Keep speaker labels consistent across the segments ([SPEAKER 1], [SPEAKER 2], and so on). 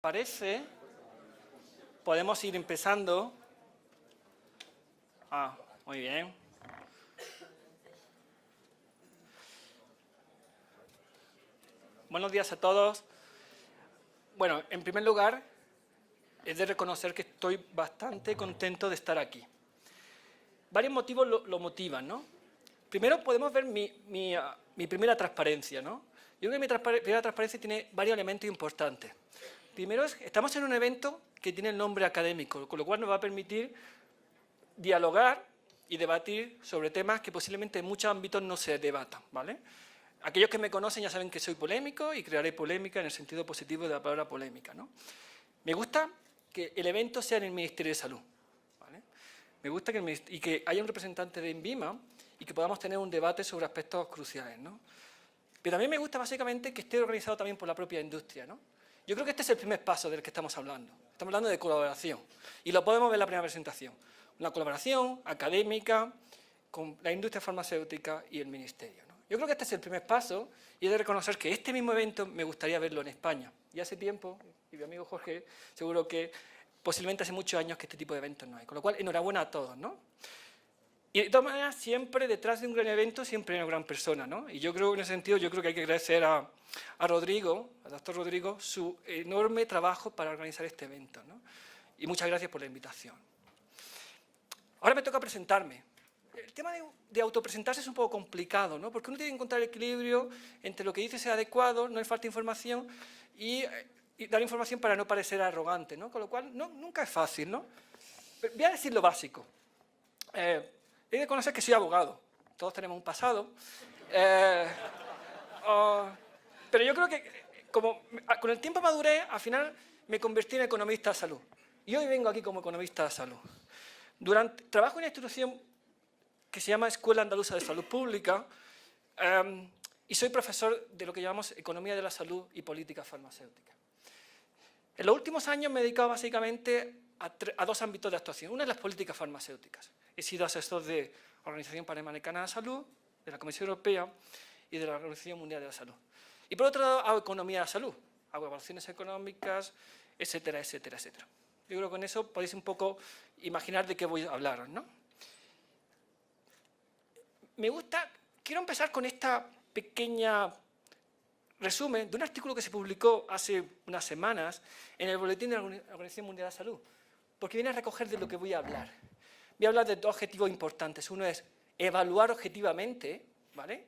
[SPEAKER 1] parece, podemos ir empezando. Muy bien. Buenos días a todos. Bueno, en primer lugar, es de reconocer que estoy bastante contento de estar aquí. Varios motivos lo motivan, ¿no? Primero podemos ver mi primera transparencia, ¿no? Yo creo que mi primera transparencia tiene varios elementos importantes. Primero, estamos en un evento que tiene el nombre académico, con lo cual nos va a permitir dialogar y debatir sobre temas que posiblemente en muchos ámbitos no se debatan, ¿vale? Aquellos que me conocen ya saben que soy polémico y crearé polémica en el sentido positivo de la palabra polémica, ¿no? Me gusta que el evento sea en el Ministerio de Salud, ¿vale? Me gusta que haya un representante de INVIMA y que podamos tener un debate sobre aspectos cruciales, ¿no? Pero también me gusta básicamente que esté organizado también por la propia industria, ¿no? Yo creo que este es el primer paso del que estamos hablando. Estamos hablando de colaboración y lo podemos ver en la primera presentación. Una colaboración académica con la industria farmacéutica y el ministerio, ¿no? Yo creo que este es el primer paso y he de reconocer que este mismo evento me gustaría verlo en España. Y hace tiempo, y mi amigo Jorge, seguro que posiblemente hace muchos años que este tipo de eventos no hay. Con lo cual, enhorabuena a todos, ¿no? Y de todas maneras, siempre detrás de un gran evento, siempre hay una gran persona, ¿no? Y yo creo, en ese sentido, yo creo que hay que agradecer a Rodrigo, al doctor Rodrigo, su enorme trabajo para organizar este evento, ¿no? Y muchas gracias por la invitación. Ahora me toca presentarme. El tema de autopresentarse es un poco complicado, ¿no? Porque uno tiene que encontrar el equilibrio entre lo que dice sea adecuado, no hay falta de información, y dar información para no parecer arrogante, ¿no? Con lo cual, nunca es fácil, ¿no? Pero voy a decir lo básico. He de conocer que soy abogado. Todos tenemos un pasado. Pero yo creo que como con el tiempo maduré, al final me convertí en economista de salud. Y hoy vengo aquí como economista de salud. Trabajo en una institución que se llama Escuela Andaluza de Salud Pública y soy profesor de lo que llamamos Economía de la Salud y Política Farmacéutica. En los últimos años me he dedicado básicamente a dos ámbitos de actuación. Una es las políticas farmacéuticas. He sido asesor de la Organización Panamericana de Salud, de la Comisión Europea y de la Organización Mundial de la Salud. Y por otro lado, hago economía de la salud, hago evaluaciones económicas, etcétera, etcétera, etcétera. Yo creo que con eso podéis un poco imaginar de qué voy a hablaros, ¿no? Quiero empezar con esta pequeña resumen de un artículo que se publicó hace unas semanas en el boletín de la Organización Mundial de la Salud, porque viene a recoger de lo que voy a hablar. Voy a hablar de dos objetivos importantes. Uno es evaluar objetivamente, ¿vale?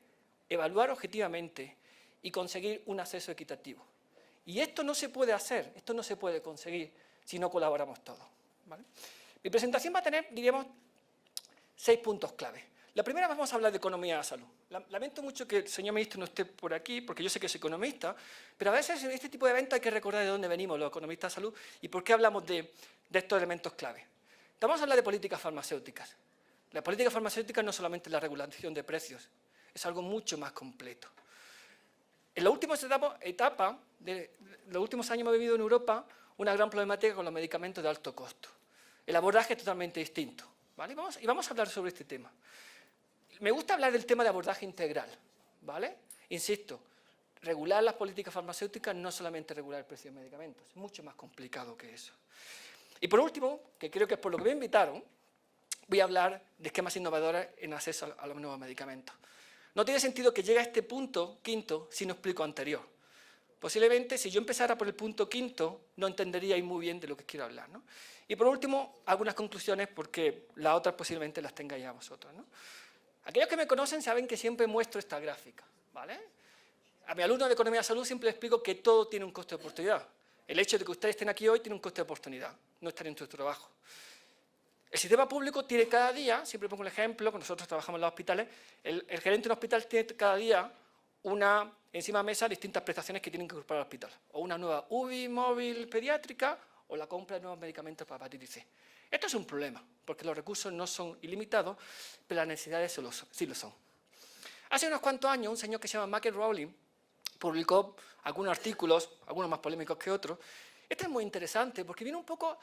[SPEAKER 1] Evaluar objetivamente y conseguir un acceso equitativo. Y esto no se puede hacer, esto no se puede conseguir si no colaboramos todos, ¿vale? Mi presentación va a tener, diríamos, 6 puntos clave. La primera, vamos a hablar de economía de la salud. Lamento mucho que el señor ministro no esté por aquí, porque yo sé que es economista, pero a veces en este tipo de eventos hay que recordar de dónde venimos los economistas de salud y por qué hablamos de estos elementos clave. Vamos a hablar de políticas farmacéuticas. La política farmacéutica no es solamente la regulación de precios, es algo mucho más completo. En las últimas etapas, de los últimos años hemos vivido en Europa una gran problemática con los medicamentos de alto costo. El abordaje es totalmente distinto, ¿vale? Vamos a hablar sobre este tema. Me gusta hablar del tema de abordaje integral, ¿vale? Insisto, regular las políticas farmacéuticas no es solamente regular el precio de medicamentos, es mucho más complicado que eso. Y por último, que creo que es por lo que me invitaron, voy a hablar de esquemas innovadores en acceso a los nuevos medicamentos. No tiene sentido que llegue a este punto quinto si no explico anterior. Posiblemente, si yo empezara por el punto quinto, no entenderíais muy bien de lo que quiero hablar, ¿no? Y por último, algunas conclusiones, porque las otras posiblemente las tengáis ya vosotros, ¿no? Aquellos que me conocen saben que siempre muestro esta gráfica, ¿vale? A mi alumno de Economía de la Salud siempre les explico que todo tiene un coste de oportunidad. El hecho de que ustedes estén aquí hoy tiene un coste de oportunidad, no estar en tu trabajo. El sistema público tiene cada día, siempre pongo un ejemplo, cuando nosotros trabajamos en los hospitales, el gerente de un hospital tiene cada día encima de mesa distintas prestaciones que tienen que incorporar al hospital. O una nueva UBI móvil pediátrica o la compra de nuevos medicamentos para hepatitis C. Esto es un problema, porque los recursos no son ilimitados, pero las necesidades sí lo son. Hace unos cuantos años, un señor que se llama Michael Rowling publicó algunos artículos, algunos más polémicos que otros. Este es muy interesante, porque viene un poco...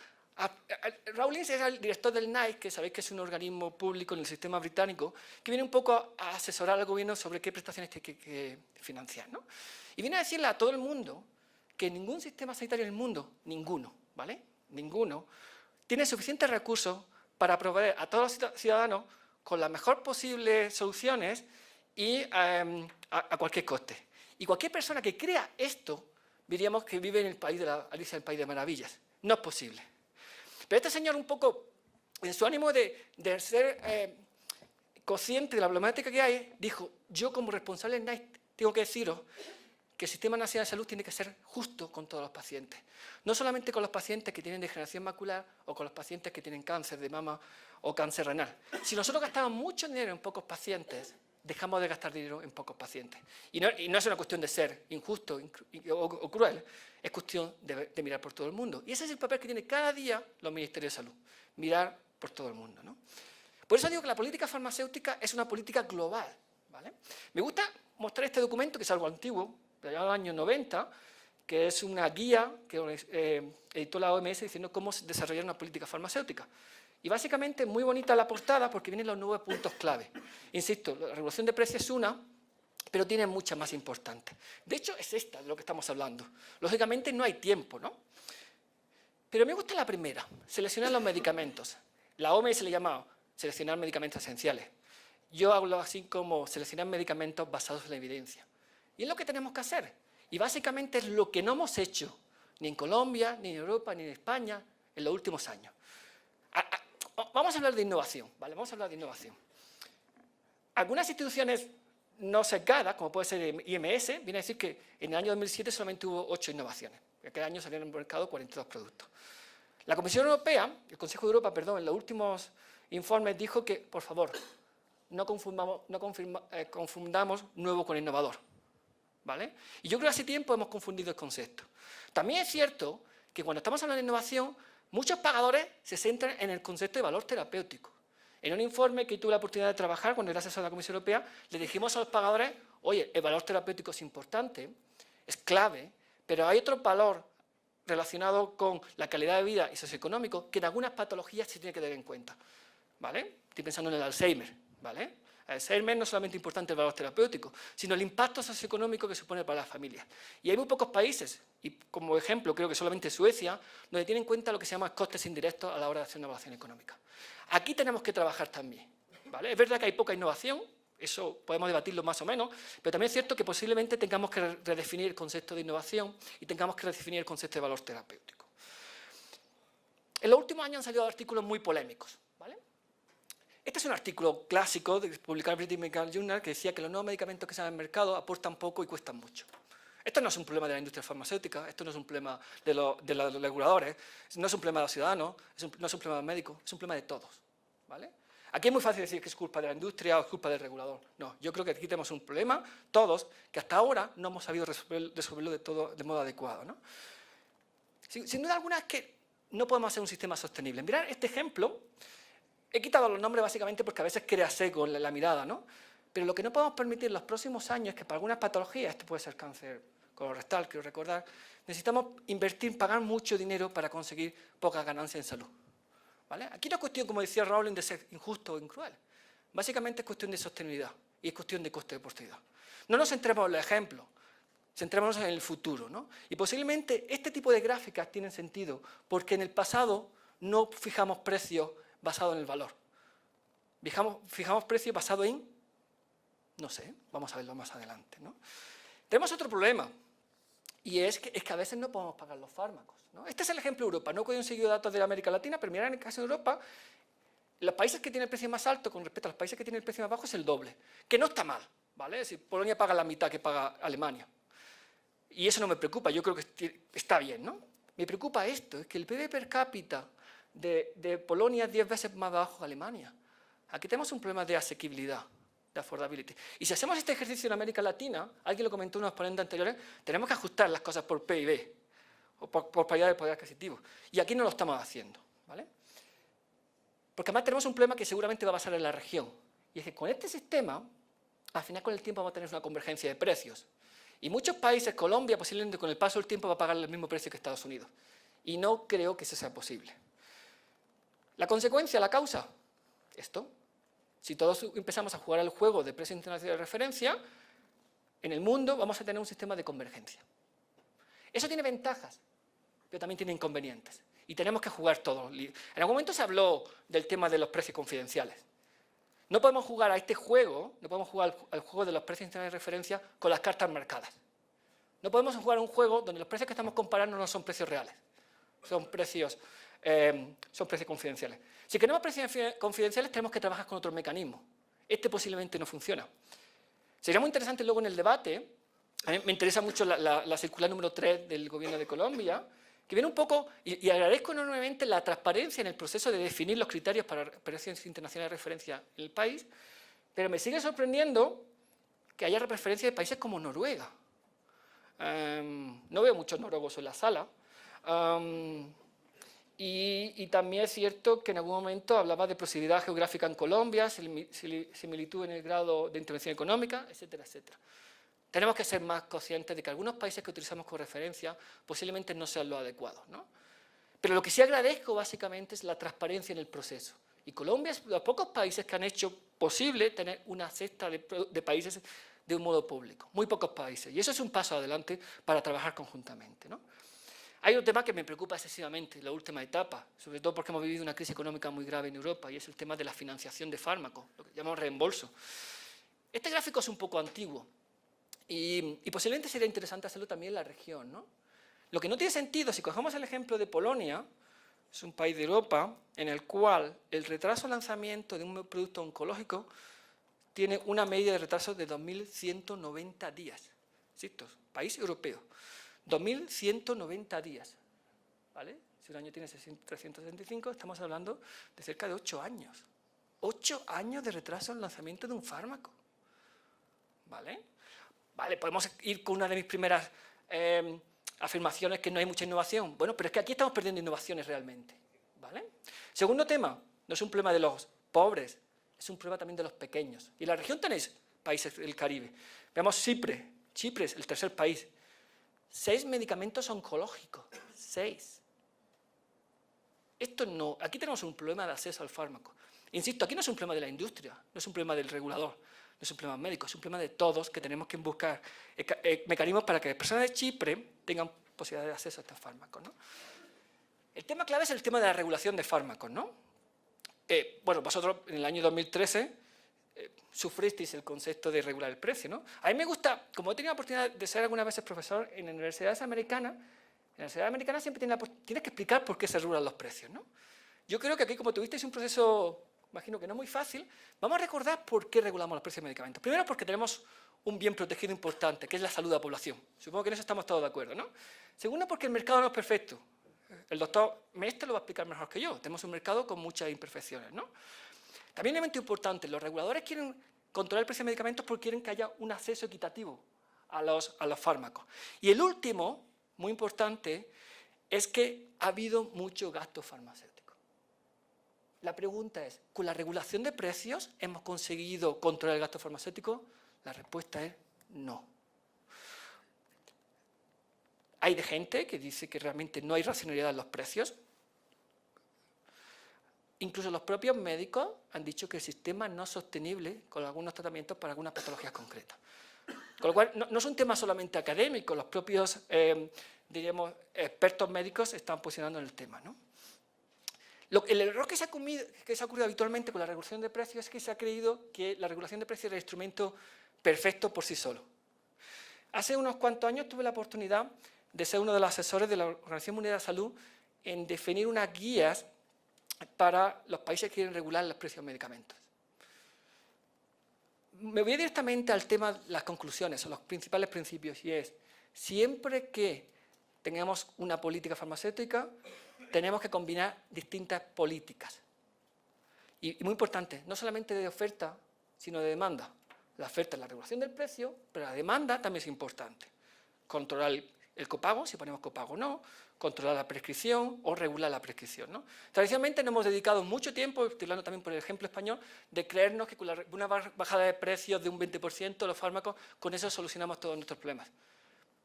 [SPEAKER 1] Rowling es el director del NICE, que sabéis que es un organismo público en el sistema británico, que viene un poco a asesorar al gobierno sobre qué prestaciones tiene que financiar, ¿no? Y viene a decirle a todo el mundo que ningún sistema sanitario en el mundo, ninguno, ¿vale? Ninguno, tiene suficientes recursos para proveer a todos los ciudadanos con las mejores posibles soluciones y a cualquier coste. Y cualquier persona que crea esto, diríamos que vive en el país de la Alicia del País de Maravillas. No es posible. Pero este señor, un poco en su ánimo de ser consciente de la problemática que hay, dijo: yo como responsable del NICE tengo que deciros que el Sistema Nacional de Salud tiene que ser justo con todos los pacientes. No solamente con los pacientes que tienen degeneración macular o con los pacientes que tienen cáncer de mama o cáncer renal. Si nosotros gastamos mucho dinero en pocos pacientes, dejamos de gastar dinero en pocos pacientes. Y no es una cuestión de ser injusto o cruel, es cuestión de mirar por todo el mundo. Y ese es el papel que tienen cada día los ministerios de salud, mirar por todo el mundo, ¿no? Por eso digo que la política farmacéutica es una política global, ¿vale? Me gusta mostrar este documento, que es algo antiguo, de los años 90, que es una guía que editó la OMS diciendo cómo desarrollar una política farmacéutica. Y básicamente es muy bonita la portada porque vienen los 9 puntos clave. Insisto, la regulación de precios es una, pero tiene muchas más importantes. De hecho, es esta de lo que estamos hablando. Lógicamente no hay tiempo, ¿no? Pero me gusta la primera, seleccionar los medicamentos. La OMS le llama seleccionar medicamentos esenciales. Yo hablo así como seleccionar medicamentos basados en la evidencia. Y es lo que tenemos que hacer. Y básicamente es lo que no hemos hecho, ni en Colombia, ni en Europa, ni en España, en los últimos años. Vamos a hablar de innovación, ¿vale? Vamos a hablar de innovación. Algunas instituciones no sesgadas, como puede ser IMS, viene a decir que en el año 2007 solamente hubo 8 innovaciones. Aquel año salieron al mercado 42 productos. La Comisión Europea, el Consejo de Europa, perdón, en los últimos informes dijo que, por favor, no confundamos nuevo con innovador, ¿vale? Y yo creo que hace tiempo hemos confundido el concepto. También es cierto que cuando estamos hablando de innovación, muchos pagadores se centran en el concepto de valor terapéutico. En un informe que tuve la oportunidad de trabajar cuando era asesor de la Comisión Europea, le dijimos a los pagadores: oye, el valor terapéutico es importante, es clave, pero hay otro valor relacionado con la calidad de vida y socioeconómico que en algunas patologías se tiene que tener en cuenta, ¿vale? Estoy pensando en el Alzheimer, ¿vale? Alzheimer no es solamente importante el valor terapéutico, sino el impacto socioeconómico que supone para las familias. Y hay muy pocos países, y como ejemplo creo que solamente Suecia, donde tienen en cuenta lo que se llama costes indirectos a la hora de hacer una evaluación económica. Aquí tenemos que trabajar también, ¿vale? Es verdad que hay poca innovación, eso podemos debatirlo más o menos, pero también es cierto que posiblemente tengamos que redefinir el concepto de innovación y tengamos que redefinir el concepto de valor terapéutico. En los últimos años han salido artículos muy polémicos, ¿vale? Este es un artículo clásico publicado en el British Medical Journal que decía que los nuevos medicamentos que salen al mercado aportan poco y cuestan mucho. Esto no es un problema de la industria farmacéutica, esto no es un problema de los reguladores, no es un problema de los ciudadanos, no es un problema de los médicos, es un problema de todos, ¿vale? Aquí es muy fácil decir que es culpa de la industria o es culpa del regulador. No, yo creo que aquí tenemos un problema, todos, que hasta ahora no hemos sabido resolverlo de modo adecuado, ¿no? Sin duda alguna es que no podemos hacer un sistema sostenible. Mirad este ejemplo. He quitado los nombres básicamente porque a veces crea seco la mirada, ¿no? Pero lo que no podemos permitir en los próximos años es que para algunas patologías, esto puede ser cáncer colorectal, quiero recordar, necesitamos invertir, pagar mucho dinero para conseguir pocas ganancias en salud, ¿vale? Aquí no es cuestión, como decía Rowling, de ser injusto o cruel. Básicamente es cuestión de sostenibilidad y es cuestión de coste de oportunidad. No nos centremos en los ejemplos, centrémonos en el futuro, ¿no? Y posiblemente este tipo de gráficas tienen sentido porque en el pasado no fijamos precios basado en el valor. Fijamos precios basados en, no sé, vamos a verlo más adelante, ¿no? Tenemos otro problema, y es que a veces no podemos pagar los fármacos, ¿no? Este es el ejemplo de Europa. No he conseguido datos de América Latina, pero mirad en el caso de Europa, los países que tienen el precio más alto con respecto a los países que tienen el precio más bajo es el doble, que no está mal, ¿vale? Es decir, Polonia paga la mitad que paga Alemania. Y eso no me preocupa, yo creo que está bien, ¿no? Me preocupa esto, es que el PIB per cápita de Polonia es 10 veces más bajo que Alemania. Aquí tenemos un problema de asequibilidad, de affordability. Y si hacemos este ejercicio en América Latina, alguien lo comentó en unos ponentes anteriores, tenemos que ajustar las cosas por PIB, o por paridad de poder adquisitivo. Y aquí no lo estamos haciendo, ¿vale? Porque además tenemos un problema que seguramente va a pasar en la región. Y es que con este sistema, al final con el tiempo vamos a tener una convergencia de precios. Y muchos países, Colombia, posiblemente con el paso del tiempo va a pagar el mismo precio que Estados Unidos. Y no creo que eso sea posible. La consecuencia, la causa, esto. Si todos empezamos a jugar al juego de precios internacionales de referencia, en el mundo vamos a tener un sistema de convergencia. Eso tiene ventajas, pero también tiene inconvenientes. Y tenemos que jugar todos. En algún momento se habló del tema de los precios confidenciales. No podemos jugar a este juego, no podemos jugar al juego de los precios de referencia con las cartas marcadas. No podemos jugar a un juego donde los precios que estamos comparando no son precios reales, son precios confidenciales. Si queremos precios confidenciales, tenemos que trabajar con otros mecanismos. Este posiblemente no funciona. Sería muy interesante luego en el debate, a mí me interesa mucho la circular número 3 del Gobierno de Colombia, que viene un poco, y agradezco enormemente la transparencia en el proceso de definir los criterios para precios internacionales de referencia en el país, pero me sigue sorprendiendo que haya referencia de países como Noruega. No veo muchos noruegos en la sala. Y también es cierto que en algún momento hablaba de proximidad geográfica en Colombia, similitud en el grado de intervención económica, etcétera, etcétera. Tenemos que ser más conscientes de que algunos países que utilizamos como referencia posiblemente no sean los adecuados, ¿no? Pero lo que sí agradezco básicamente es la transparencia en el proceso. Y Colombia es de los pocos países que han hecho posible tener una cesta de países de un modo público. Muy pocos países. Y eso es un paso adelante para trabajar conjuntamente, ¿no? Hay un tema que me preocupa excesivamente, la última etapa, sobre todo porque hemos vivido una crisis económica muy grave en Europa, y es el tema de la financiación de fármacos, lo que llamamos reembolso. Este gráfico es un poco antiguo, y posiblemente sería interesante hacerlo también en la región, ¿no? Lo que no tiene sentido, si cogemos el ejemplo de Polonia, es un país de Europa en el cual el retraso de lanzamiento de un producto oncológico tiene una media de retraso de 2.190 días. ¿Insisto? País europeo. 2.190 días. ¿Vale? Si un año tiene 365, estamos hablando de cerca de 8 años. 8 años de retraso en el lanzamiento de un fármaco. ¿Vale? Vale, podemos ir con una de mis primeras afirmaciones, que no hay mucha innovación. Bueno, pero es que aquí estamos perdiendo innovaciones realmente. ¿Vale? Segundo tema, no es un problema de los pobres, es un problema también de los pequeños. Y en la región tenéis países del Caribe. Veamos Chipre. Chipre es el tercer país. 6 medicamentos oncológicos. 6. Esto no. Aquí tenemos un problema de acceso al fármaco. Insisto, aquí no es un problema de la industria, no es un problema del regulador, no es un problema médico, es un problema de todos que tenemos que buscar mecanismos para que las personas de Chipre tengan posibilidad de acceso a estos fármacos, ¿no? El tema clave es el tema de la regulación de fármacos, ¿no? Bueno, vosotros en el año 2013 sufristeis el concepto de regular el precio, ¿no? A mí me gusta, como he tenido la oportunidad de ser algunas veces profesor en universidades americanas, siempre tienes que explicar por qué se regulan los precios, ¿no? Yo creo que aquí, como tuvisteis un proceso, imagino que no muy fácil, vamos a recordar por qué regulamos los precios de medicamentos. Primero, porque tenemos un bien protegido importante, que es la salud de la población. Supongo que en eso estamos todos de acuerdo, ¿no? Segundo, porque el mercado no es perfecto. El doctor Mestre lo va a explicar mejor que yo. Tenemos un mercado con muchas imperfecciones, ¿no? También un elemento importante, los reguladores quieren controlar el precio de medicamentos porque quieren que haya un acceso equitativo a los fármacos. Y el último, muy importante, es que ha habido mucho gasto farmacéutico. La pregunta es, ¿con la regulación de precios hemos conseguido controlar el gasto farmacéutico? La respuesta es no. Hay gente que dice que realmente no hay racionalidad en los precios. Incluso los propios médicos han dicho que el sistema no es sostenible con algunos tratamientos para algunas patologías concretas. Con lo cual, no es un tema solamente académico, los propios, diríamos, expertos médicos están posicionando en el tema, ¿no? El error que se ha ocurrido habitualmente con la regulación de precios es que se ha creído que la regulación de precios era el instrumento perfecto por sí solo. Hace unos cuantos años tuve la oportunidad de ser uno de los asesores de la Organización Mundial de la Salud en definir unas guías para los países que quieren regular los precios de medicamentos. Me voy directamente al tema de las conclusiones, o los principales principios, y es, siempre que tengamos una política farmacéutica, tenemos que combinar distintas políticas. Y muy importante, no solamente de oferta, sino de demanda. La oferta es la regulación del precio, pero la demanda también es importante. Controlar el copago, si ponemos copago o no, controlar la prescripción o regular la prescripción, ¿no? Tradicionalmente nos hemos dedicado mucho tiempo, estoy hablando también por el ejemplo español, de creernos que con una bajada de precios de un 20% de los fármacos, con eso solucionamos todos nuestros problemas.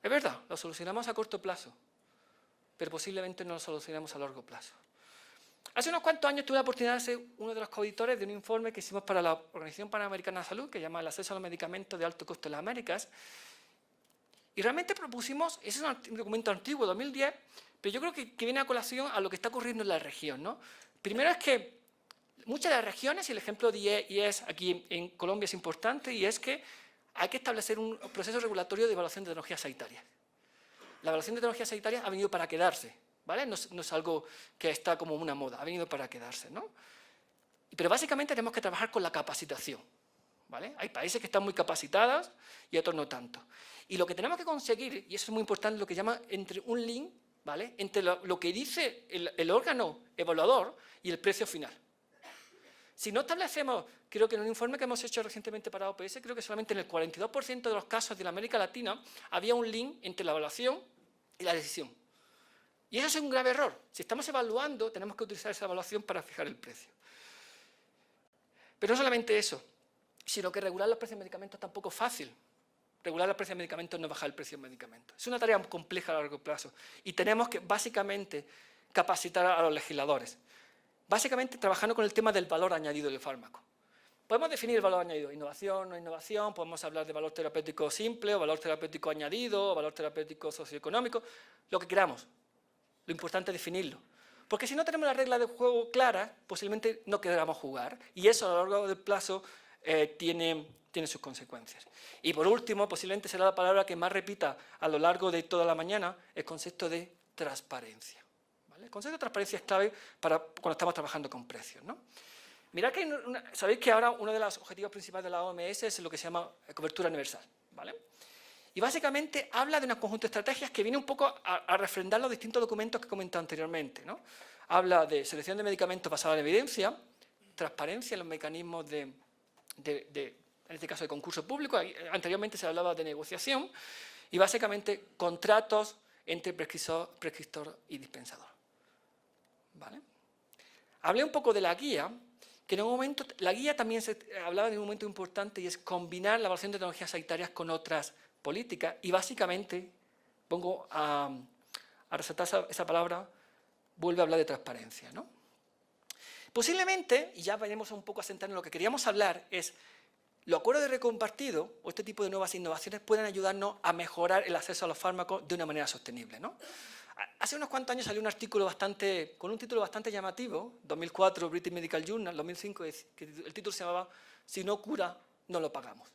[SPEAKER 1] Es verdad, lo solucionamos a corto plazo, pero posiblemente no lo solucionemos a largo plazo. Hace unos cuantos años tuve la oportunidad de ser uno de los coauditores de un informe que hicimos para la Organización Panamericana de Salud, que se llama el acceso a los medicamentos de alto costo en las Américas, Y realmente propusimos, ese es un documento antiguo, 2010, pero yo creo que viene a colación a lo que está ocurriendo en la región, ¿no? Primero es que muchas de las regiones, y el ejemplo de IES aquí en Colombia es importante, y es que hay que establecer un proceso regulatorio de evaluación de tecnologías sanitarias. La evaluación de tecnologías sanitarias ha venido para quedarse, ¿vale? No es algo que está como una moda, ha venido para quedarse, ¿no? Pero básicamente tenemos que trabajar con la capacitación, ¿vale? Hay países que están muy capacitados y otros no tanto. Y lo que tenemos que conseguir, y eso es muy importante, lo que llama entre un link, ¿vale? Entre lo que dice el órgano evaluador y el precio final. Si no establecemos, creo que en un informe que hemos hecho recientemente para OPS, creo que solamente en el 42% de los casos de la América Latina había un link entre la evaluación y la decisión. Y eso es un grave error. Si estamos evaluando, tenemos que utilizar esa evaluación para fijar el precio. Pero no solamente eso, sino que regular los precios de medicamentos tampoco es fácil. Regular los precios de medicamentos no es bajar el precio de medicamentos. Es una tarea compleja a largo plazo y tenemos que básicamente capacitar a los legisladores. Básicamente trabajando con el tema del valor añadido del fármaco. Podemos definir el valor añadido, innovación, no innovación, podemos hablar de valor terapéutico simple o valor terapéutico añadido o valor terapéutico socioeconómico, lo que queramos. Lo importante es definirlo. Porque si no tenemos las reglas de juego claras, posiblemente no queramos jugar y eso a lo largo del plazo tiene sus consecuencias. Y por último, posiblemente será la palabra que más repita a lo largo de toda la mañana, el concepto de transparencia. ¿Vale? El concepto de transparencia es clave para cuando estamos trabajando con precios, ¿no? Mirad que sabéis que ahora uno de los objetivos principales de la OMS es lo que se llama cobertura universal, ¿vale? Y básicamente habla de un conjunto de estrategias que viene un poco a refrendar los distintos documentos que he comentado anteriormente, ¿no? Habla de selección de medicamentos basada en evidencia, transparencia en los mecanismos en este caso de concurso público, anteriormente se hablaba de negociación, y básicamente contratos entre prescriptor y dispensador. ¿Vale? Hablé un poco de la guía, que en un momento, la guía también se hablaba de un momento importante y es combinar la evaluación de tecnologías sanitarias con otras políticas y básicamente, pongo a resaltar esa palabra, vuelve a hablar de transparencia, ¿no? Posiblemente, y ya vayamos un poco a sentarnos en lo que queríamos hablar, es los acuerdos de recompartido o este tipo de nuevas innovaciones pueden ayudarnos a mejorar el acceso a los fármacos de una manera sostenible, ¿no? Hace unos cuantos años salió un artículo con un título bastante llamativo, 2004, British Medical Journal, 2005, que el título se llamaba "Si no cura, no lo pagamos".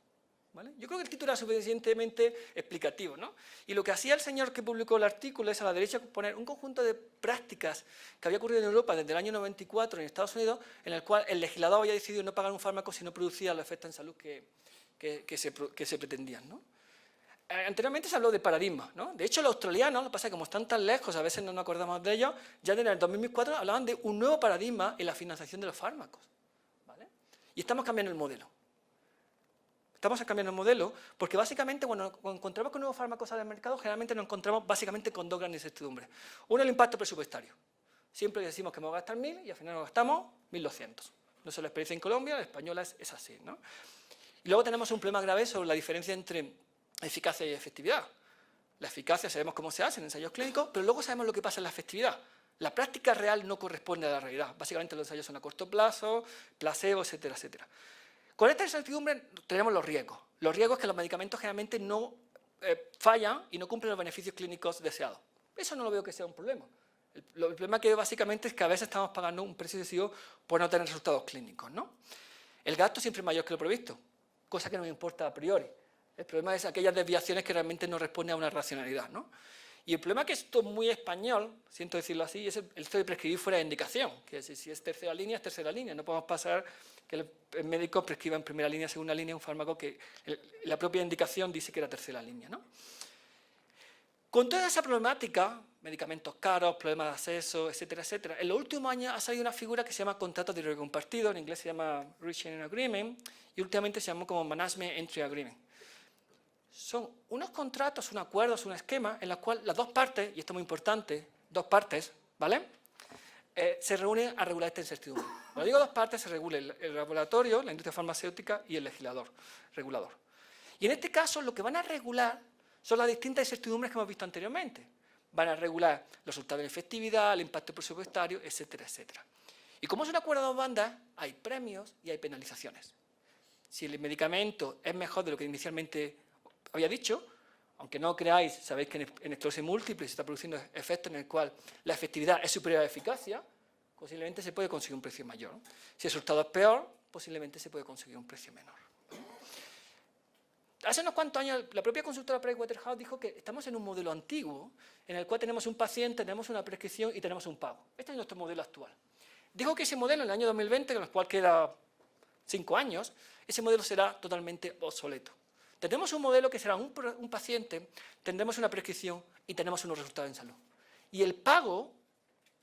[SPEAKER 1] ¿Vale? Yo creo que el título era suficientemente explicativo, ¿no? Y lo que hacía el señor que publicó el artículo es a la derecha poner un conjunto de prácticas que había ocurrido en Europa desde el año 94 en Estados Unidos, en el cual el legislador había decidido no pagar un fármaco si no producía los efectos en salud que se pretendían, ¿no? Anteriormente se habló de paradigmas, ¿no? De hecho, los australianos, lo que pasa es que como están tan lejos, a veces no nos acordamos de ellos, ya en el 2004 hablaban de un nuevo paradigma en la financiación de los fármacos, ¿vale? Y estamos cambiando el modelo. Estamos cambiando el modelo porque básicamente cuando nos encontramos con nuevos fármacos al mercado, generalmente nos encontramos básicamente con dos grandes incertidumbres. Uno, el impacto presupuestario. Siempre decimos que vamos a gastar 1.000 y al final nos gastamos 1.200. No sé la experiencia en Colombia, la española es así, ¿no? Y luego tenemos un problema grave sobre la diferencia entre eficacia y efectividad. La eficacia sabemos cómo se hace en ensayos clínicos, pero luego sabemos lo que pasa en la efectividad. La práctica real no corresponde a la realidad. Básicamente los ensayos son a corto plazo, placebo, etcétera, etcétera. Con esta incertidumbre tenemos los riesgos. Los riesgos es que los medicamentos generalmente no fallan y no cumplen los beneficios clínicos deseados. Eso no lo veo que sea un problema. El problema que básicamente es que a veces estamos pagando un precio excesivo por no tener resultados clínicos, ¿no? El gasto siempre es mayor que lo previsto, cosa que no me importa a priori. El problema es aquellas desviaciones que realmente no responden a una racionalidad, ¿no? Y el problema es que esto es muy español, siento decirlo así, es el hecho de prescribir fuera de indicación, que si es tercera línea, es tercera línea. No podemos pasar que el médico prescriba en primera línea, segunda línea, un fármaco que la propia indicación dice que era tercera línea, ¿no? Con toda esa problemática, medicamentos caros, problemas de acceso, etcétera, etcétera, en los últimos años ha salido una figura que se llama contrato de riesgo compartido, en inglés se llama Risk Sharing Agreement, y últimamente se llamó como Management Entry Agreement. Son unos contratos, un acuerdo, un esquema en el cual las dos partes, y esto es muy importante, dos partes, ¿vale? Se reúnen a regular esta incertidumbre. Cuando digo dos partes, se regula el laboratorio, la industria farmacéutica y el legislador, regulador. Y en este caso, lo que van a regular son las distintas incertidumbres que hemos visto anteriormente. Van a regular los resultados de efectividad, el impacto presupuestario, etcétera, etcétera. Y como es un acuerdo a dos bandas, hay premios y hay penalizaciones. Si el medicamento es mejor de lo que inicialmente había dicho, aunque no creáis, sabéis que en esclerosis múltiple se está produciendo efectos en el cual la efectividad es superior a la eficacia, posiblemente se puede conseguir un precio mayor. Si el resultado es peor, posiblemente se puede conseguir un precio menor. Hace unos cuantos años, la propia consultora Pricewaterhouse dijo que estamos en un modelo antiguo, en el cual tenemos un paciente, tenemos una prescripción y tenemos un pago. Este es nuestro modelo actual. Dijo que ese modelo, en el año 2020, con el cual queda 5 años, ese modelo será totalmente obsoleto. Tendremos un modelo que será un paciente, tendremos una prescripción y tenemos unos resultados en salud. Y el pago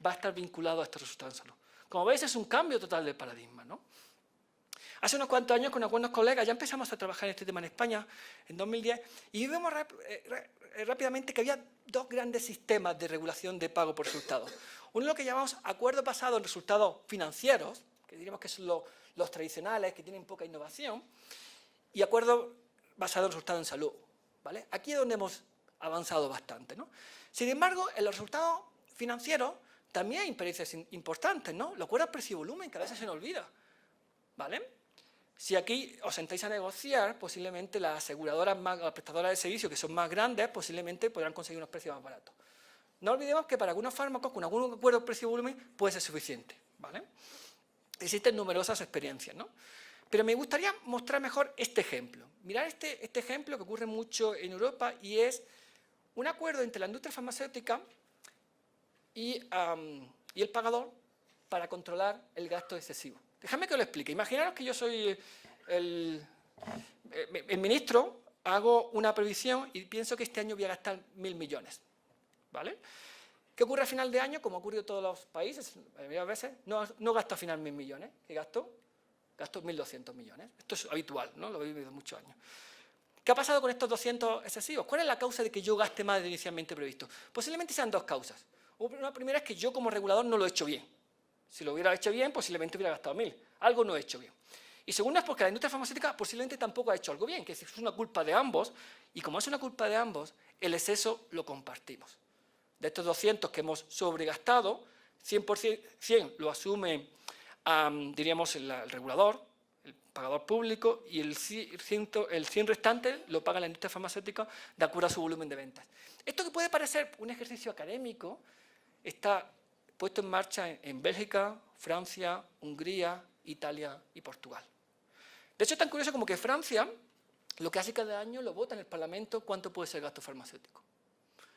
[SPEAKER 1] va a estar vinculado a estos resultados en salud. Como veis, es un cambio total del paradigma, ¿no? Hace unos cuantos años, con algunos colegas, ya empezamos a trabajar en este tema en España, en 2010, y vimos rápidamente que había dos grandes sistemas de regulación de pago por resultados. Uno es lo que llamamos acuerdos basados en resultados financieros, que diríamos que son los tradicionales, que tienen poca innovación, y acuerdos basados en resultados en salud, ¿vale? Aquí es donde hemos avanzado bastante, ¿no? Sin embargo, en los resultados financieros también hay intereses importantes, ¿no? Los acuerdos precio-volumen, que a veces se nos olvida, ¿vale? Si aquí os sentáis a negociar, posiblemente las aseguradoras, las prestadoras de servicios que son más grandes, posiblemente podrán conseguir unos precios más baratos. No olvidemos que para algunos fármacos, con algún acuerdo precio-volumen, puede ser suficiente, ¿vale? Existen numerosas experiencias, ¿no? Pero me gustaría mostrar mejor este ejemplo. Mirad este ejemplo que ocurre mucho en Europa y es un acuerdo entre la industria farmacéutica y el pagador para controlar el gasto excesivo. Dejadme que os lo explique. Imaginaros que yo soy el ministro, hago una previsión y pienso que este año voy a gastar 1.000 millones. ¿Vale? ¿Qué ocurre a final de año? Como ocurre en todos los países, a veces, no gasto a final 1.000 millones. ¿Qué gasto? Gasto 1.200 millones. Esto es habitual, ¿no? Lo he vivido muchos años. ¿Qué ha pasado con estos 200 excesivos? ¿Cuál es la causa de que yo gaste más de lo inicialmente previsto? Posiblemente sean dos causas. Una primera es que yo como regulador no lo he hecho bien. Si lo hubiera hecho bien, posiblemente hubiera gastado 1.000. Algo no he hecho bien. Y segunda es porque la industria farmacéutica posiblemente tampoco ha hecho algo bien, que es una culpa de ambos, y como es una culpa de ambos, el exceso lo compartimos. De estos 200 que hemos sobregastado, 100% lo asume, diríamos, el regulador, el pagador público, y el 100 restante lo paga la industria farmacéutica de acuerdo a su volumen de ventas. Esto que puede parecer un ejercicio académico está puesto en marcha en Bélgica, Francia, Hungría, Italia y Portugal. De hecho, es tan curioso como que Francia, lo que hace cada año, lo vota en el Parlamento cuánto puede ser el gasto farmacéutico.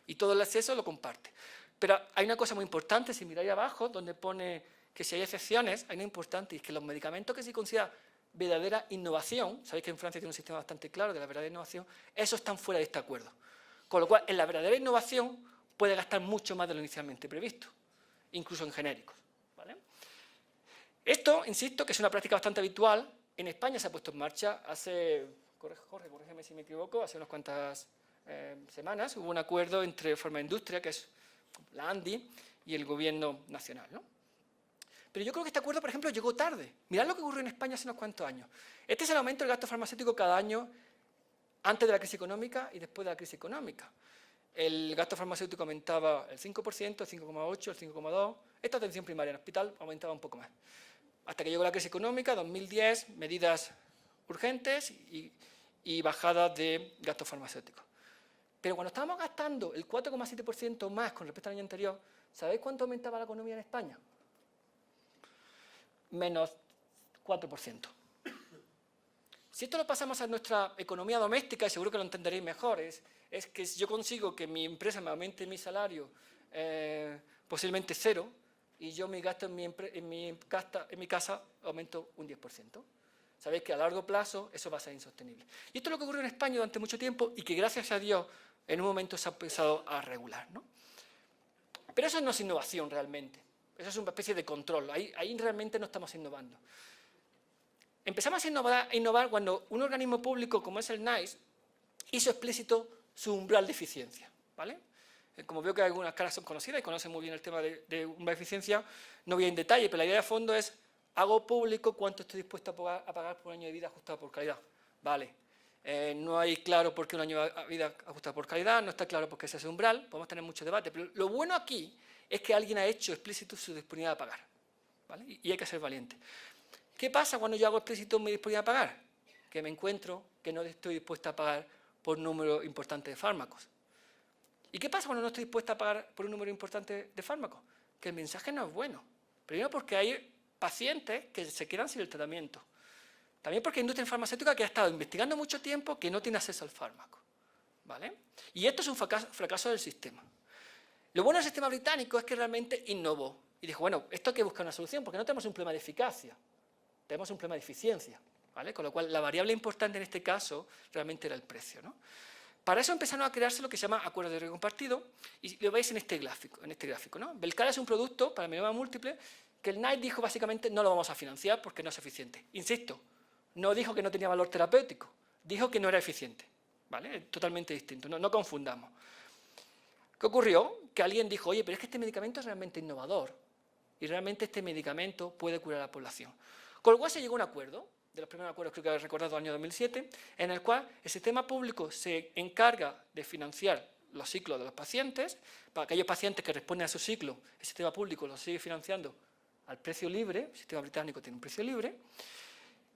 [SPEAKER 1] Y todo el acceso lo comparte. Pero hay una cosa muy importante, si miráis abajo, donde pone que si hay excepciones, hay una importante, y es que los medicamentos que se consideran verdadera innovación, sabéis que en Francia tiene un sistema bastante claro de la verdadera innovación, esos están fuera de este acuerdo. Con lo cual, en la verdadera innovación puede gastar mucho más de lo inicialmente previsto, incluso en genéricos, ¿vale? Esto, insisto, que es una práctica bastante habitual. En España se ha puesto en marcha hace, Jorge, corrígeme si me equivoco, hace unas cuantas semanas hubo un acuerdo entre Farmaindustria, que es la ANDI, y el gobierno nacional, ¿no? Pero yo creo que este acuerdo, por ejemplo, llegó tarde. Mirad lo que ocurrió en España hace unos cuantos años. Este es el aumento del gasto farmacéutico cada año antes de la crisis económica y después de la crisis económica. El gasto farmacéutico aumentaba el 5%, el 5,8%, el 5,2%. Esta atención primaria en el hospital aumentaba un poco más. Hasta que llegó la crisis económica, 2010, medidas urgentes y bajadas de gastos farmacéuticos. Pero cuando estábamos gastando el 4,7% más con respecto al año anterior, ¿sabéis cuánto aumentaba la economía en España? Menos 4%. Si esto lo pasamos a nuestra economía doméstica, y seguro que lo entenderéis mejor, es que si yo consigo que mi empresa me aumente mi salario posiblemente 0, y yo mi gasto en mi casa aumento un 10%. Sabéis que a largo plazo eso va a ser insostenible. Y esto es lo que ocurrió en España durante mucho tiempo y que gracias a Dios en un momento se ha empezado a regular, ¿no? Pero eso no es innovación realmente. Eso es una especie de control. Ahí realmente no estamos innovando. Empezamos a innovar cuando un organismo público como es el NICE hizo explícito su umbral de eficiencia, ¿vale? Como veo que algunas caras son conocidas y conocen muy bien el tema de umbral de eficiencia, no voy a ir en detalle, pero la idea de fondo es hago público cuánto estoy dispuesto a pagar por un año de vida ajustado por calidad. Vale, no hay claro por qué un año de vida ajustado por calidad, no está claro por qué es ese umbral, podemos tener mucho debate, pero lo bueno aquí es que alguien ha hecho explícito su disponibilidad a pagar, ¿vale? Y hay que ser valiente. ¿Qué pasa cuando yo hago explícito mi disponibilidad a pagar? Que me encuentro que no estoy dispuesto a pagar por un número importante de fármacos. ¿Y qué pasa cuando no estoy dispuesta a pagar por un número importante de fármacos? Que el mensaje no es bueno. Primero porque hay pacientes que se quedan sin el tratamiento. También porque hay industria farmacéutica que ha estado investigando mucho tiempo que no tiene acceso al fármaco, ¿vale? Y esto es un fracaso del sistema. Lo bueno del sistema británico es que realmente innovó y dijo, bueno, esto hay que buscar una solución porque no tenemos un problema de eficacia, tenemos un problema de eficiencia, ¿vale? Con lo cual la variable importante en este caso realmente era el precio, ¿no? Para eso empezaron a crearse lo que se llama acuerdos de riesgo compartido y lo veis en este gráfico, ¿no? Belcara es un producto para mieloma múltiple que el Knight dijo básicamente no lo vamos a financiar porque no es eficiente. Insisto, no dijo que no tenía valor terapéutico, dijo que no era eficiente, ¿vale? Totalmente distinto, no confundamos. ¿Qué ocurrió? Que alguien dijo, oye, pero es que este medicamento es realmente innovador y realmente este medicamento puede curar a la población. Con lo cual se llegó a un acuerdo, de los primeros acuerdos creo que habéis recordado año 2007, en el cual el sistema público se encarga de financiar los ciclos de los pacientes. Para aquellos pacientes que responden a su ciclo, el sistema público los sigue financiando al precio libre, el sistema británico tiene un precio libre,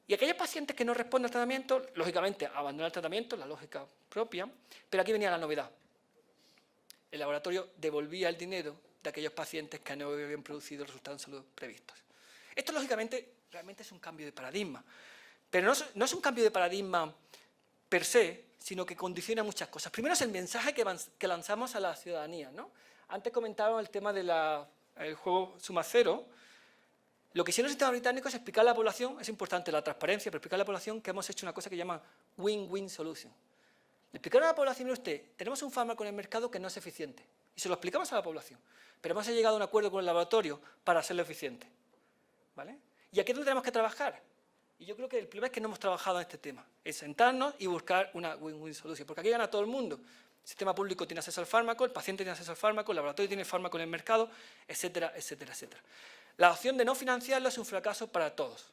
[SPEAKER 1] y aquellos pacientes que no responden al tratamiento, lógicamente abandonan el tratamiento, la lógica propia, pero aquí venía la novedad. El laboratorio devolvía el dinero de aquellos pacientes que no habían producido resultados en salud previstos. Esto, lógicamente, realmente es un cambio de paradigma, pero no es un cambio de paradigma per se, sino que condiciona muchas cosas. Primero es el mensaje que lanzamos a la ciudadanía, ¿no? Antes comentábamos el tema del juego suma cero. Lo que hicieron el sistema británico es explicar a la población, es importante la transparencia, pero explicar a la población que hemos hecho una cosa que llama win-win solution. Le explicaron a la población, mire usted, tenemos un fármaco en el mercado que no es eficiente. Y se lo explicamos a la población. Pero hemos llegado a un acuerdo con el laboratorio para hacerlo eficiente, ¿vale? Y aquí es donde tenemos que trabajar. Y yo creo que el problema es que no hemos trabajado en este tema. Es sentarnos y buscar una win-win solution. Porque aquí gana todo el mundo. El sistema público tiene acceso al fármaco, el paciente tiene acceso al fármaco, el laboratorio tiene el fármaco en el mercado, etcétera, etcétera, etcétera. La opción de no financiarlo es un fracaso para todos.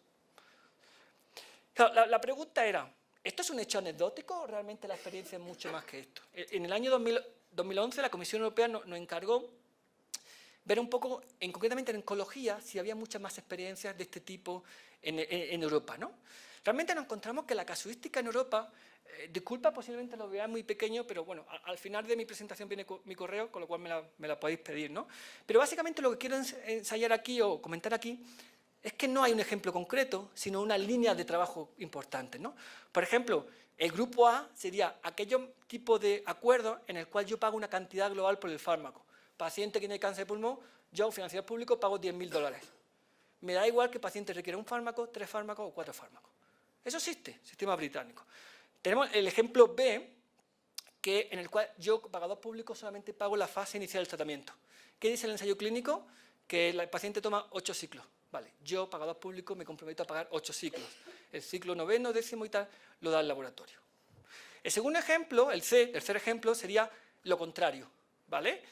[SPEAKER 1] Claro, la pregunta era, ¿esto es un hecho anecdótico o realmente la experiencia es mucho más que esto? En el año 2011 la Comisión Europea nos encargó ver un poco, concretamente en oncología, si había muchas más experiencias de este tipo en Europa, ¿no? Realmente nos encontramos que la casuística en Europa, disculpa, posiblemente lo veáis muy pequeño, pero bueno, al final de mi presentación viene mi correo, con lo cual me la podéis pedir, ¿no? Pero básicamente lo que quiero ensayar aquí o comentar aquí es que no hay un ejemplo concreto, sino una línea de trabajo importante, ¿no? Por ejemplo, el grupo A sería aquel tipo de acuerdo en el cual yo pago una cantidad global por el fármaco. Paciente que tiene cáncer de pulmón, yo, financiero público, pago $10.000. Me da igual que el paciente requiera un fármaco, 3 fármacos o 4 fármacos. Eso existe, sistema británico. Tenemos el ejemplo B, en el cual yo, pagador público, solamente pago la fase inicial del tratamiento. ¿Qué dice el ensayo clínico? Que el paciente toma 8 ciclos. Vale, yo, pagador público, me comprometo a pagar 8 ciclos. El ciclo 9º, 10º y tal, lo da el laboratorio. El segundo ejemplo, el tercer ejemplo, sería lo contrario, ¿vale?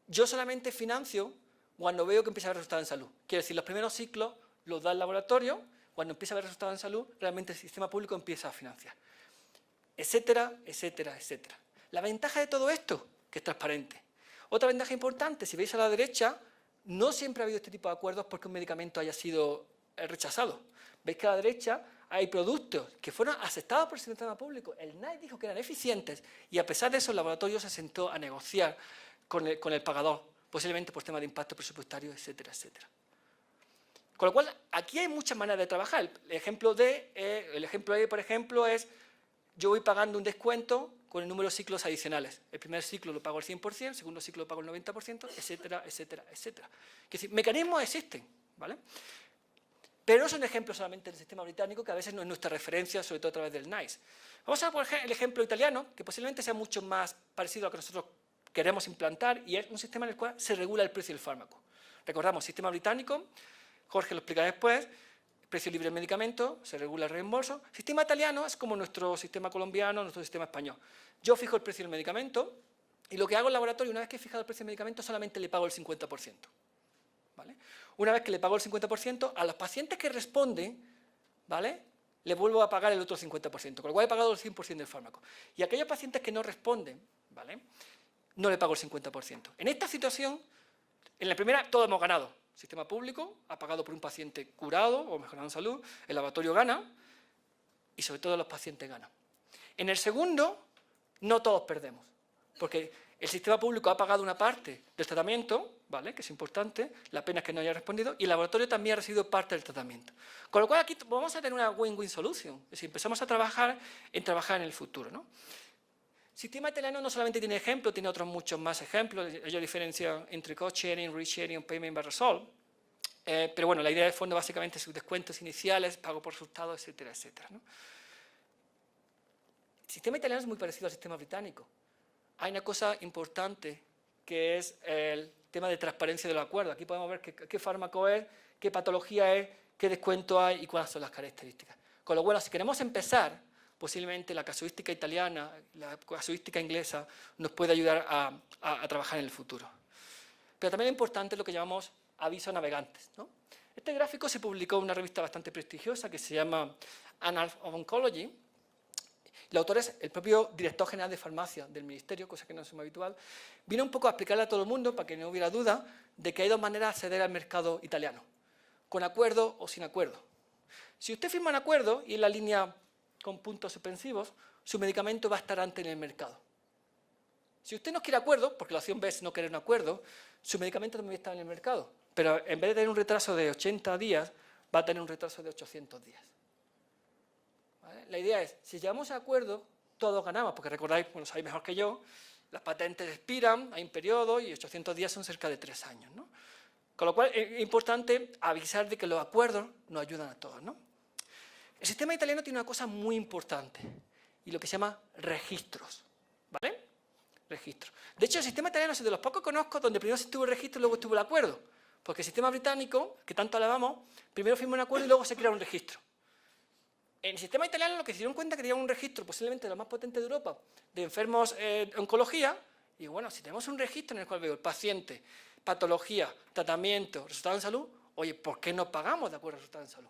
[SPEAKER 1] Yo solamente financio cuando veo que empieza a haber resultados en salud. Quiere decir, los primeros ciclos los da el laboratorio, cuando empieza a haber resultados en salud, realmente el sistema público empieza a financiar. Etcétera, etcétera, etcétera. La ventaja de todo esto, que es transparente. Otra ventaja importante, si veis a la derecha, no siempre ha habido este tipo de acuerdos porque un medicamento haya sido rechazado. Veis que a la derecha hay productos que fueron aceptados por el sistema público. El Knight dijo que eran eficientes y a pesar de eso el laboratorio se sentó a negociar con el pagador, posiblemente por temas de impacto presupuestario, etcétera, etcétera. Con lo cual, aquí hay muchas maneras de trabajar. El ejemplo E, por ejemplo, es yo voy pagando un descuento con el número de ciclos adicionales. El primer ciclo lo pago al 100%, el segundo ciclo lo pago al 90%, etcétera, etcétera, etcétera. Es decir, mecanismos existen, ¿vale? Pero no son ejemplos solamente del sistema británico, que a veces no es nuestra referencia, sobre todo a través del NICE. Vamos a ver el ejemplo italiano, que posiblemente sea mucho más parecido a lo que nosotros queremos implantar, y es un sistema en el cual se regula el precio del fármaco. Recordamos, sistema británico, Jorge lo explicará después, precio libre del medicamento, se regula el reembolso. Sistema italiano es como nuestro sistema colombiano, nuestro sistema español. Yo fijo el precio del medicamento y lo que hago en el laboratorio, una vez que he fijado el precio del medicamento, solamente le pago el 50%. ¿Vale? Una vez que le pago el 50%, a los pacientes que responden, ¿vale?, le vuelvo a pagar el otro 50%, con lo cual he pagado el 100% del fármaco. Y a aquellos pacientes que no responden, ¿vale?, no le pago el 50%. En esta situación, en la primera, todos hemos ganado. El sistema público ha pagado por un paciente curado o mejorado en salud, el laboratorio gana y sobre todo los pacientes ganan. En el segundo, no todos perdemos, porque el sistema público ha pagado una parte del tratamiento, ¿vale?, que es importante, la pena es que no haya respondido, y el laboratorio también ha recibido parte del tratamiento. Con lo cual aquí vamos a tener una win-win solution, es decir, empezamos a trabajar en el futuro, ¿no? El sistema italiano no solamente tiene ejemplos, tiene otros muchos más ejemplos. Ellos diferencian entre cost sharing, risk sharing, payment by result. Pero bueno, la idea de fondo básicamente es sus descuentos iniciales, pago por resultados, etcétera, etcétera, ¿no? El sistema italiano es muy parecido al sistema británico. Hay una cosa importante que es el tema de transparencia de los acuerdos. Aquí podemos ver qué fármaco es, qué patología es, qué descuento hay y cuáles son las características. Con lo cual, si queremos empezar, posiblemente la casuística italiana, la casuística inglesa nos puede ayudar a trabajar en el futuro. Pero también es importante lo que llamamos avisos navegantes, ¿no? Este gráfico se publicó en una revista bastante prestigiosa que se llama Annals of Oncology. El autor es el propio director general de farmacia del ministerio, cosa que no es muy habitual. Vino un poco a explicarle a todo el mundo, para que no hubiera duda, de que hay dos maneras de acceder al mercado italiano, con acuerdo o sin acuerdo. Si usted firma un acuerdo y en la línea con puntos suspensivos, su medicamento va a estar antes en el mercado. Si usted no quiere acuerdo, porque la opción B es no querer un acuerdo, su medicamento también está en el mercado. Pero en vez de tener un retraso de 80 días, va a tener un retraso de 800 días. ¿Vale? La idea es, si llegamos a acuerdo, todos ganamos, porque recordáis, bueno, sabéis mejor que yo, las patentes expiran, hay un periodo y 800 días son cerca de 3 años, ¿no? Con lo cual es importante avisar de que los acuerdos nos ayudan a todos, ¿no? El sistema italiano tiene una cosa muy importante, y lo que se llama registros, ¿vale? Registros. De hecho, el sistema italiano es de los pocos que conozco donde primero estuvo el registro y luego estuvo el acuerdo, porque el sistema británico, que tanto alabamos, primero firma un acuerdo y luego se crea un registro. En el sistema italiano lo que se dieron cuenta que tenía un registro posiblemente lo más potente de Europa de enfermos de oncología, y bueno, si tenemos un registro en el cual veo el paciente, patología, tratamiento, resultado en salud, oye, ¿por qué no pagamos de acuerdo al resultado en salud?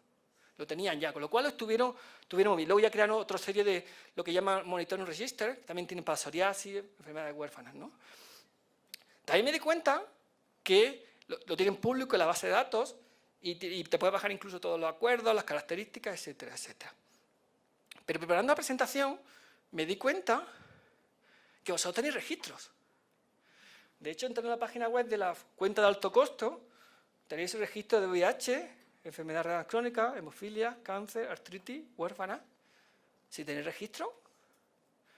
[SPEAKER 1] Lo tenían ya, con lo cual lo estuvieron muy bien. Luego ya crearon otra serie de lo que llaman Monitoring Register, que también tienen para psoriasis, enfermedades huérfanas, ¿no? También me di cuenta que lo tienen público en la base de datos y te puede bajar incluso todos los acuerdos, las características, etcétera, etcétera. Pero preparando la presentación me di cuenta que vosotros tenéis registros. De hecho, entrando en la página web de la cuenta de alto costo, tenéis el registro de VIH, enfermedad renal crónica, hemofilia, cáncer, artritis, huérfana. Si tenéis registro,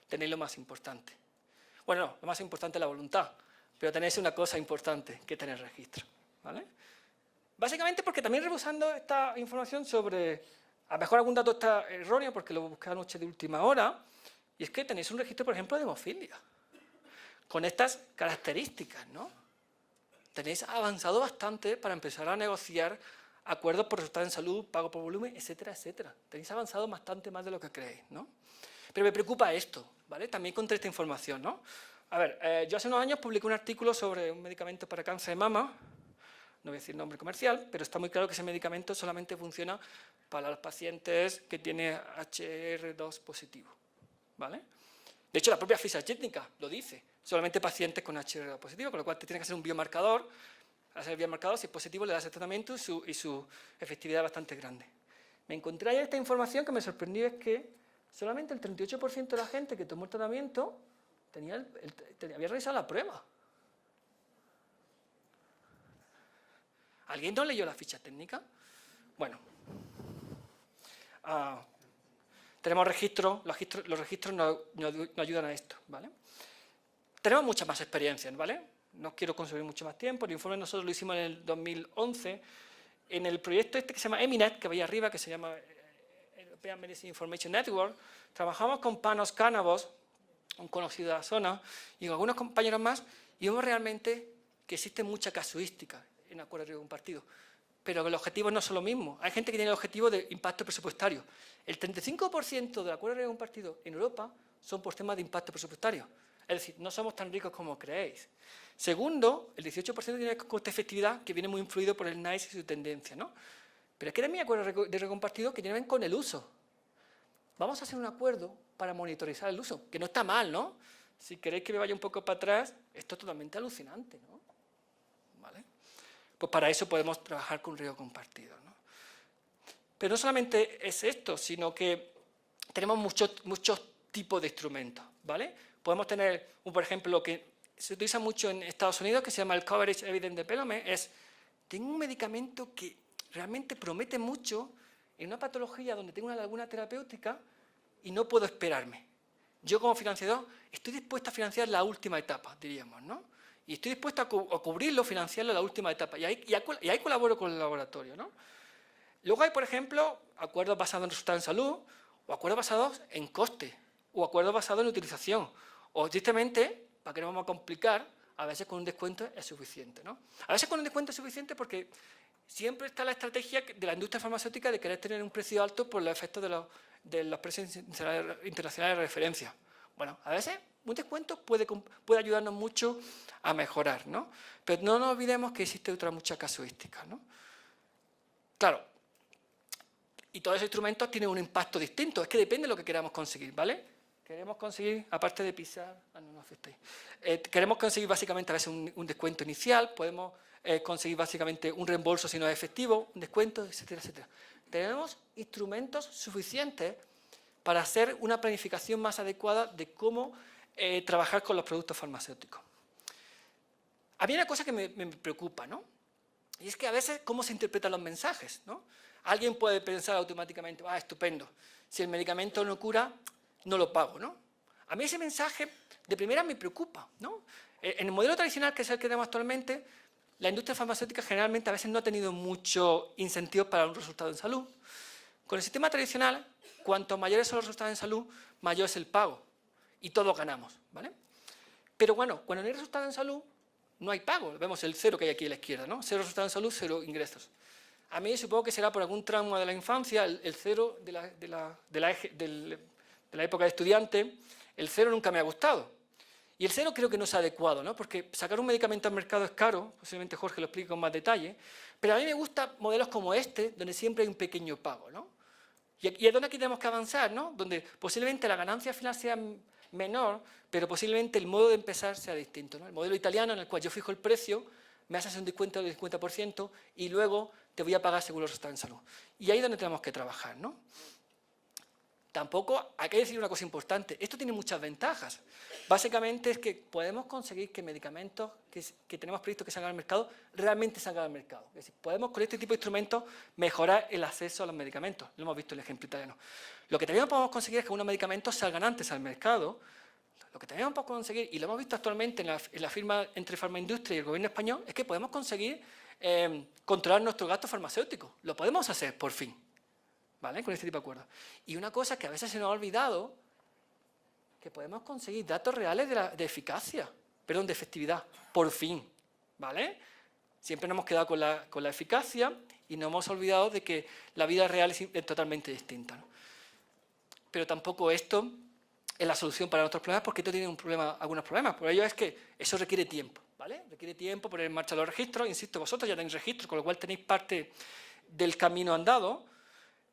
[SPEAKER 1] tenéis lo más importante. Bueno, no, lo más importante es la voluntad, pero tenéis una cosa importante, que tener registro, ¿vale? Básicamente porque también rebusando esta información sobre, a lo mejor algún dato está erróneo porque lo busqué anoche de última hora, y es que tenéis un registro, por ejemplo, de hemofilia, con estas características, ¿no? Tenéis avanzado bastante para empezar a negociar acuerdos por resultados en salud, pago por volumen, etcétera, etcétera. Tenéis avanzado bastante más de lo que creéis, ¿no? Pero me preocupa esto, ¿vale? También encontré esta información, ¿no? A ver, yo hace unos años publiqué un artículo sobre un medicamento para cáncer de mama, no voy a decir nombre comercial, pero está muy claro que ese medicamento solamente funciona para los pacientes que tienen HR2 positivo, ¿vale? De hecho, la propia ficha técnica lo dice, solamente pacientes con HR2 positivo, con lo cual te tiene que hacer un biomarcador. Al hacer el biomarcador, si es positivo, le das el tratamiento y su efectividad es bastante grande. Me encontré ayer esta información que me sorprendió, es que solamente el 38% de la gente que tomó el tratamiento había realizado la prueba. ¿Alguien no leyó la ficha técnica? Bueno, tenemos registros, los registros nos ayudan a esto, ¿vale? Tenemos muchas más experiencias, ¿vale? No quiero consumir mucho más tiempo. El informe nosotros lo hicimos en el 2011, en el proyecto este que se llama EMINET, que veis arriba, que se llama European Medicine Information Network. Trabajamos con Panos Cánabos, un conocido de la zona, y con algunos compañeros más, y vemos realmente que existe mucha casuística en acuerdo de riesgo compartido, pero que los objetivos no son lo mismo. Hay gente que tiene el objetivo de impacto presupuestario. El 35% del acuerdo de riesgo compartido en Europa son por temas de impacto presupuestario. Es decir, no somos tan ricos como creéis. Segundo, el 18% tiene coste efectividad, que viene muy influido por el NICE y su tendencia, ¿no? Pero es que también hay acuerdos de riesgo compartido que tienen que ver con el uso. Vamos a hacer un acuerdo para monitorizar el uso, que no está mal, ¿no? Si queréis que me vaya un poco para atrás, esto es totalmente alucinante, ¿no? ¿Vale? Pues para eso podemos trabajar con riesgo compartido, ¿no? Pero no solamente es esto, sino que tenemos muchos tipos de instrumentos, ¿vale? Podemos tener, por ejemplo, lo que se utiliza mucho en Estados Unidos, que se llama el Coverage Evidence Development, es, tengo un medicamento que realmente promete mucho en una patología donde tengo una laguna terapéutica y no puedo esperarme. Yo como financiador estoy dispuesto a financiar la última etapa, diríamos, ¿no? Y estoy dispuesto a cubrirlo, financiarlo en la última etapa. Y ahí colaboro con el laboratorio, ¿no? Luego hay, por ejemplo, acuerdos basados en resultados en salud, o acuerdos basados en coste, o acuerdos basados en utilización. O directamente, para que no vamos a complicar, a veces con un descuento es suficiente, ¿no? A veces con un descuento es suficiente porque siempre está la estrategia de la industria farmacéutica de querer tener un precio alto por los efectos de los precios internacionales de referencia. Bueno, a veces un descuento puede ayudarnos mucho a mejorar, ¿no? Pero no nos olvidemos que existe otra mucha casuística, ¿no? Claro, y todos esos instrumentos tienen un impacto distinto, es que depende de lo que queramos conseguir, ¿vale? Queremos conseguir, aparte de pisar, queremos conseguir básicamente a veces un descuento inicial, podemos conseguir básicamente un reembolso si no es efectivo, un descuento, etcétera, etcétera. Tenemos instrumentos suficientes para hacer una planificación más adecuada de cómo trabajar con los productos farmacéuticos. A mí hay una cosa que me preocupa, ¿no? Y es que a veces cómo se interpretan los mensajes, ¿no? Alguien puede pensar automáticamente, estupendo, si el medicamento no cura, no lo pago, ¿no? A mí ese mensaje de primera me preocupa, ¿no? En el modelo tradicional, que es el que tenemos actualmente, la industria farmacéutica generalmente a veces no ha tenido mucho incentivo para un resultado en salud. Con el sistema tradicional, cuanto mayores son los resultados en salud, mayor es el pago y todos ganamos, ¿vale? Pero bueno, cuando no hay resultado en salud, no hay pago. Vemos el cero que hay aquí a la izquierda, ¿no? Cero resultados en salud, cero ingresos. A mí supongo que será por algún trauma de la infancia, el cero de la época de estudiante, el cero nunca me ha gustado. Y el cero creo que no es adecuado, ¿no? Porque sacar un medicamento al mercado es caro, posiblemente Jorge lo explique con más detalle, pero a mí me gustan modelos como este, donde siempre hay un pequeño pago, ¿no? Y es donde aquí tenemos que avanzar, ¿no? Donde posiblemente la ganancia final sea menor, pero posiblemente el modo de empezar sea distinto, ¿no? El modelo italiano en el cual yo fijo el precio, me haces un descuento del 50% y luego te voy a pagar según los resultados en salud. Y ahí es donde tenemos que trabajar, ¿no? Tampoco hay que decir una cosa importante, esto tiene muchas ventajas. Básicamente es que podemos conseguir que medicamentos que tenemos previsto que salgan al mercado, realmente salgan al mercado. Es decir, podemos con este tipo de instrumentos mejorar el acceso a los medicamentos. Lo hemos visto en el ejemplo italiano. Lo que también podemos conseguir es que unos medicamentos salgan antes al mercado. Lo que también podemos conseguir, y lo hemos visto actualmente en la firma entre Farmaindustria y el gobierno español, es que podemos conseguir controlar nuestro gasto farmacéutico. Lo podemos hacer, por fin, ¿vale? Con este tipo de acuerdos. Y una cosa que a veces se nos ha olvidado, que podemos conseguir datos reales de eficacia, perdón, de efectividad, por fin, ¿vale? Siempre nos hemos quedado con la eficacia y nos hemos olvidado de que la vida real es totalmente distinta, ¿no? Pero tampoco esto es la solución para nuestros problemas, porque esto tiene algunos problemas. Por ello es que eso requiere tiempo, ¿vale? Requiere tiempo poner en marcha los registros. Insisto, vosotros ya tenéis registros, con lo cual tenéis parte del camino andado.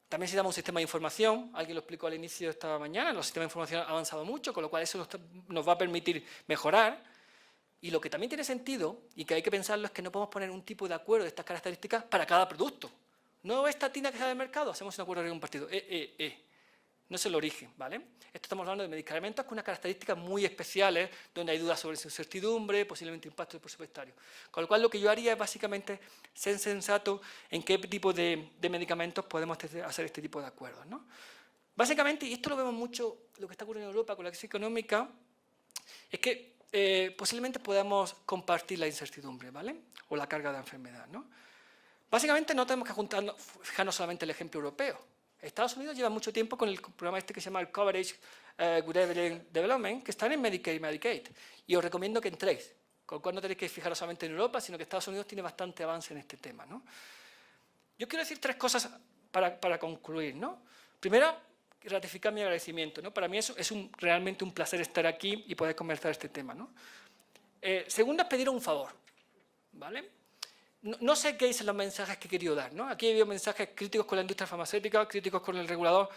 [SPEAKER 1] También necesitamos un sistema de información, alguien lo explicó al inicio de esta mañana, los sistemas de información han avanzado mucho, con lo cual eso nos va a permitir mejorar. Y lo que también tiene sentido, y que hay que pensarlo, es que no podemos poner un tipo de acuerdo de estas características para cada producto. No esta tina que sale del mercado, hacemos un acuerdo de compartido. No es el origen, ¿vale? Esto estamos hablando de medicamentos con unas características muy especiales, donde hay dudas sobre su incertidumbre, posiblemente impacto presupuestario. Con lo cual, lo que yo haría es básicamente ser sensato en qué tipo de medicamentos podemos hacer este tipo de acuerdos, ¿no? Básicamente, y esto lo vemos mucho, lo que está ocurriendo en Europa con la crisis económica, es que posiblemente podamos compartir la incertidumbre, ¿vale? O la carga de la enfermedad, ¿no? Básicamente, no tenemos que fijarnos solamente en el ejemplo europeo. Estados Unidos lleva mucho tiempo con el programa este que se llama el Coverage Good Evidence Development, que están en Medicare y Medicaid. Y os recomiendo que entréis, con lo cual no tenéis que fijaros solamente en Europa, sino que Estados Unidos tiene bastante avance en este tema, ¿no? Yo quiero decir tres cosas para concluir, ¿no? Primero, ratificar mi agradecimiento, ¿no? Para mí es realmente un placer estar aquí y poder conversar este tema, ¿no? Segundo, es pedir un favor, ¿vale? No sé qué dicen los mensajes que he querido dar, ¿no? Aquí he habido mensajes críticos con la industria farmacéutica, críticos con el regulador,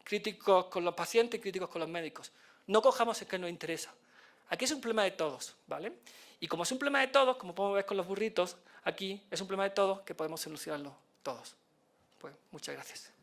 [SPEAKER 1] críticos con los pacientes, críticos con los médicos. No cojamos el que nos interesa. Aquí es un problema de todos, ¿vale? Y como es un problema de todos, como podemos ver con los burritos, aquí es un problema de todos que podemos solucionarlo todos. Pues muchas gracias.